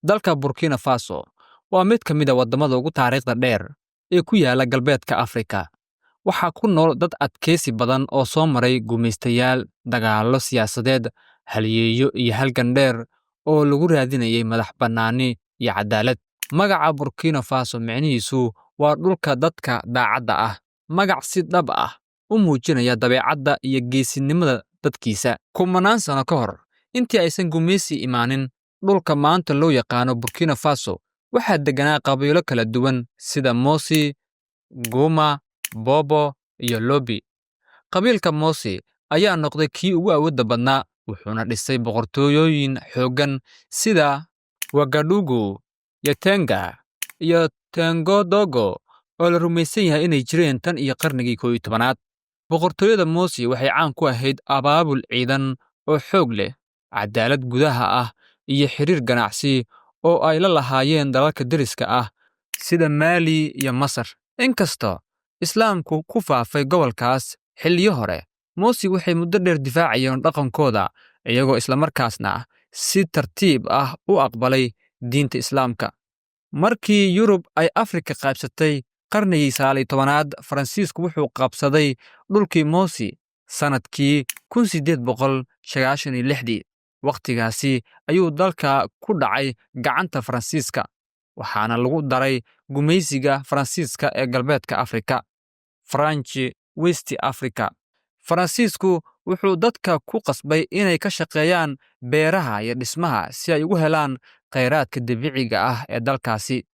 dalka Burkina Faso waa mid ka mid ah waddamada ugu taariikhda dheer ee ku yaala galbeedka Afrika. Waxaa ku nool dad adkaysi badan oo soo maray gumaystayaal, dagaallo siyaasadeed, halyeeyo iyo halgan dheer oo lagu raadinayay madax-bannaani iyo cadaalad. Magaca Burkina Faso micnihiisu waa dhulka dadka daacadda ah, magac si dhab ah u muujinaya dabeecadda iyo geesinimada dadkiisa. Kumanaan sano ka hor, intii aysan gumaysi imaanin, dhulka maanta loo yaqaano Burkina Faso waxaa deganaa qabiilo kala duwan sida Mosi, Guma, Bobo iyo Lobi. Qabiilka Mosi ayaa noqday kii ugu awoodda badnaa, wuxuuna dhisay boqortooyooyin xooggan sida Ouagadougou, Yatenga iyo Tengodogo oo la rumaysan yahay inay jireen tan iyo qarnigii 11aad. Boqortooyada Mosi waxay caan ku ahayd abaabul ciidan oo xoog leh, cadaalad gudaha ah iyo xiriir ganacsi oo ay la lahaayeen dalalka deriska ah sida Mali iyo Masar. Inkastoo Islaamku ku faafay gobolkaas xilliyo hore, Mosi waxay muddo dheer difaacayeen dhaqankooda iyagoo islamarkaasna si tartiib ah u aqbalay diinta Islaamka. Markii Yurub ay Afrika qaybsatay qarnigii 19aad, Faransiisku wuxuu qabsaday dhulkii Mosi sanadkii 1896. Waqtigaasi ayuu dalka ku dhacay gacanta Faransiiska, waxaana lagu daray gumaysiga Faransiiska ee galbeedka Afrika, French West Africa. Faransiisku wuxuu dadka ku qasbay inay ka shaqeeyaan beeraha iyo dhismaha si ay ugu helaan kheyraadka dabiiciga ah ee dalkaasi.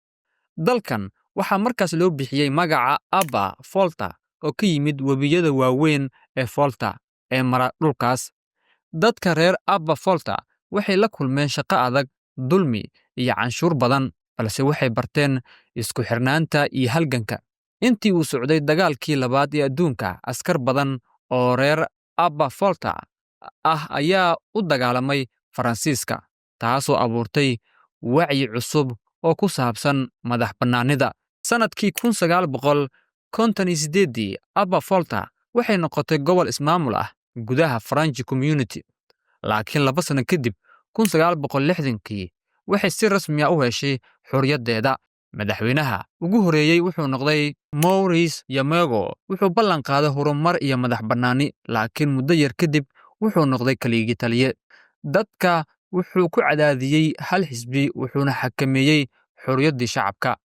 Dalkan waxaa markaas loo bixiyey magaca Aba Volta oo ka yimid webiyada waaweyn ee Volta ee mara dhulkaas. Dadka reer Aba Volta waxay la kulmeen shaqo adag, dulmi iyo canshuur badan, balse waxay barteen isku xirnaanta iyo halganka. Intii uu socday dagaalkii labaad ee adduunka, askar badan oo reer Aba Volta ah ayaa u dagaalamay Faransiiska, taasoo abuurtay wacyi cusub oo ku saabsan madax-bannaanida. Sanadkii 1958, Aba Volta waxay noqotay gobol ismaamul ah gudaha French Community. Laakiin 2 sano kadib, 1960kii, waxay si rasmi ah u heshay xorriyaddeeda. Madaxweynaha ugu horeeyey wuxuu noqday Maurice Yamego. Wuxuu ballan qaaday horumar iyo madax-bannaani, laakiin muddo yar kadib wuxuu noqday kaligii taliye. Dadka wuxuu ku cadaadiyey hal xisbi, wuxuuna xakameeyey xorriyaddii shacabka.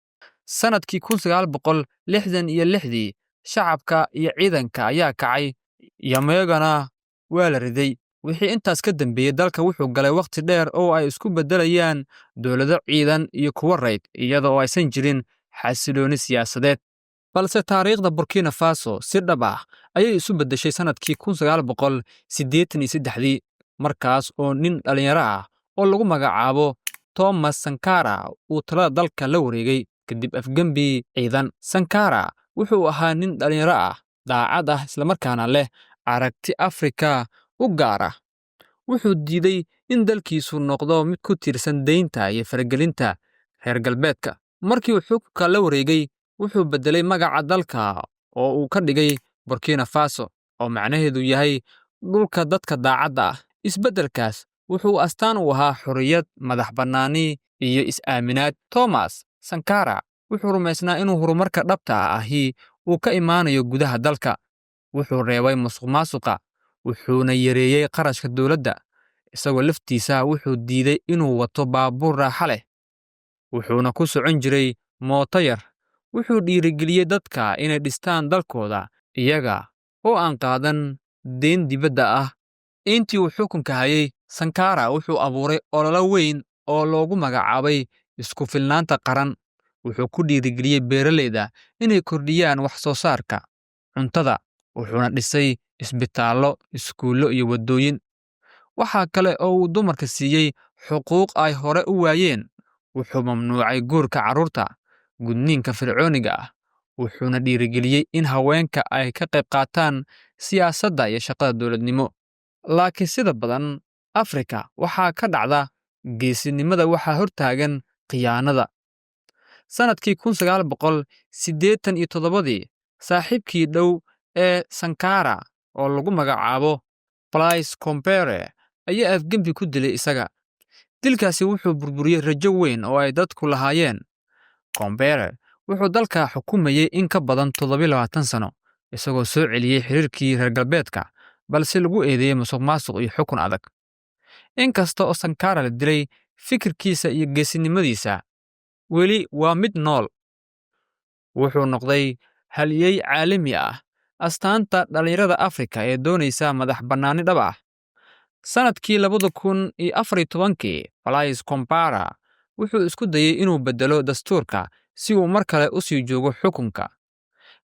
Sanadkii 1966, shacabka iyo ciidanka ayaa kacay, Yamegona waa la riday. Wixii intaas ka dambeeyey, dalka wuxuu galay waqti dheer oo ay isku beddelayaan dowlado ciidan iyo kuwo rayd, iyada oo aysan jirin xasilooni siyaasadeed. Balse taariikhda Burkina Faso si dhab ah ayay isu beddeshay sanadkii 1983, markaas oo nin dhalinyaro ah oo lagu magacaabo Thomas Sankara uu talada dalka la wareegay kadib afgembi ciidan. Sankara wuxuu ahaa nin dhalinyaro ah, daacad ah, islamarkaana leh aragti Afrika u gaar ah. Wuxuu diiday in dalkiisu noqdo mid ku tiirsan deynta iyo faragelinta reer galbeedka. Markii uu xukunka la wareegay, wuxuu beddelay magaca dalka oo uu ka dhigay Burkina Faso, oo macnaheedu yahay dhulka dadka daacadda ah. Isbeddelkaas wuxuu astaan u ahaa xorriyad, madax-bannaani iyo is-aaminaad. Thomas Sankara wuxuu rumaysnaa inuu horumarka dhabta ahi uu ka imaanayo gudaha dalka. Wuxuu reebay musuqmaasuqa, wuxuuna yareeyey qarashka dowladda. Isagoo laftiisa wuxuu diiday inuu wato baabuur raaxo leh, wuxuuna ku socon jiray mooto yar. Wuxuu dhiirigeliyey dadka inay dhistaan dalkooda iyaga oo aan qaadan deyn dibadda ah. Intii uu xukunka hayay, Sankara wuxuu abuuray olole weyn oo loogu magacaabay isku filnaanta qaran. Wuxuu ku dhiirigeliyey beeraleyda inay kordhiyaan wax soo saarka cuntada, wuxuuna dhisay isbitaallo, iskuullo iyo waddooyin. Waxa kale oo uu dumarka siiyey xuquuq ay hore u waayeen. Wuxuu mamnuucay guurka carruurta, gudniinka fircooniga ah, wuxuuna dhiirigeliyey in haweenka ay ka qayb qaataan siyaasadda iyo shaqada dowladnimo. Laakiin sida badan Afrika waxaa ka dhacda, geesinimada waxaa hortaagan khiyaanada. Sanadkii 1987, saaxiibkii dhow ee Sankara oo lagu magacaabo Blaise Compaoré ayaa afgembi ku dilay isaga. dilkaasi wuxuu burburiyey rajo weyn oo ay dadku lahaayeen. Kombere wuxuu dalka xukumayey in ka badan 27 sano, isagoo soo celiyey xiriirkii reer galbeedka, balse lagu eedeeyey musuqmaasuq iyo xukun adag. Inkasta oo Sankara la dilay, fikirkiisa iyo geesinimadiisa weli waa mid nool. Wuxuu noqday halyey caalami ah, astaanta dhalinyarada Afrika ee doonaysa madax bannaani dhab ah. Sanadkii 2014, Blaise Compaoré wuxuu isku dayey inuu beddelo dastuurka si uu mar kale u sii joogo xukunka.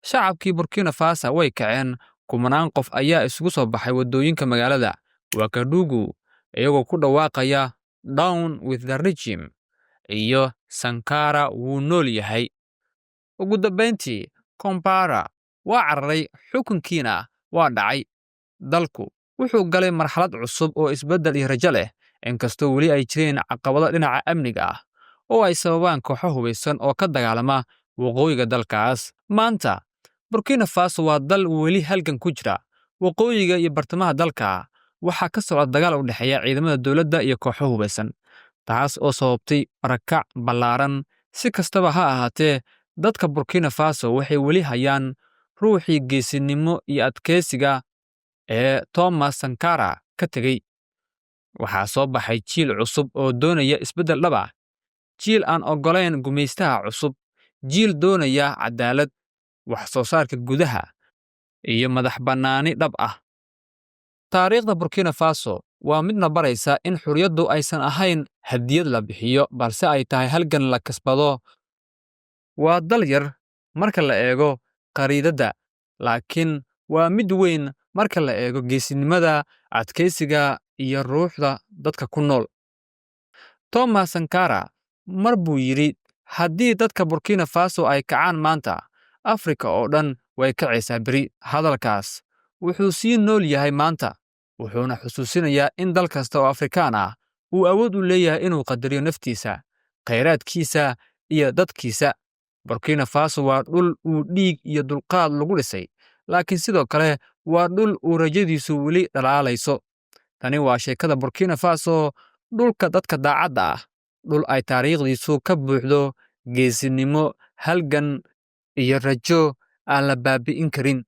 Shacabkii Burkina Faso way kaceen, kumanaan qof ayaa isugu soo baxay waddooyinka magaalada Ouagadougou, iyagoo ku dhawaaqaya "Down with the regime" iyo "Sankara wuu nool yahay." Ugu dambeyntii, Compaoré waa cararay, xukunkiina waa dhacay. Dalku wuxuu galay marxalad cusub oo isbeddel iyo rajo leh, inkastoo weli ay jireen caqabado dhinaca amniga ah oo ay sababaan kooxo hubeysan oo ka dagaalama waqooyiga dalkaas. Maanta, Burkina Faso waa dal weli halgan ku jira. Waqooyiga iyo bartamaha dalka waxaa ka socda dagaal u dhexeeya ciidamada dowladda iyo kooxo hubeysan, taas oo sababtay barakac ballaaran. Si kastaba ha ahaatee, dadka Burkina Faso waxay weli hayaan ruuxii geesinimo iyo adkeysiga ee Thomas Sankara ka tegey. Waxaa soo baxay jiil cusub oo doonaya isbeddel dhab ah, jiil aan oggolayn gumaystaha cusub, jiil doonaya cadaalad, wax soo saarka gudaha, iyo madax bannaani dhab ah. Taariikhda Burkina Faso waa midna baraysa in xorriyaddu aysan ahayn hadiyad la bixiyo, balse ay tahay halgan la kasbado. Waa dal yar marka la eego khariidadda, laakiin waa mid weyn marka la eego geesinimada, adkeysiga iyo ruuxda dadka ku nool. Thomas Sankara mar buu yidhi, haddii dadka Burkina Faso ay kacaan maanta, Afrika oo dhan way kacaysaa beri. Hadalkaas wuxuu sii nool yahay maanta, wuxuuna xusuusinayaa in dal kasta oo Afrikaan ah uu awood u leeyahay inuu qadariyo naftiisa, khayraadkiisa iyo dadkiisa. Burkina Faso waa dhul uu dhiig iyo dulqaad lagu dhisay, laakiin sidoo kale waa dhul uu rajadiisu weli dhalaalayso. Tani waa sheekada Burkina Faso, dhulka dadka daacadda ah, dhul ay taariikhdiisu ka buuxdo geesinimo, halgan iyo rajo aan la baabi'in karin.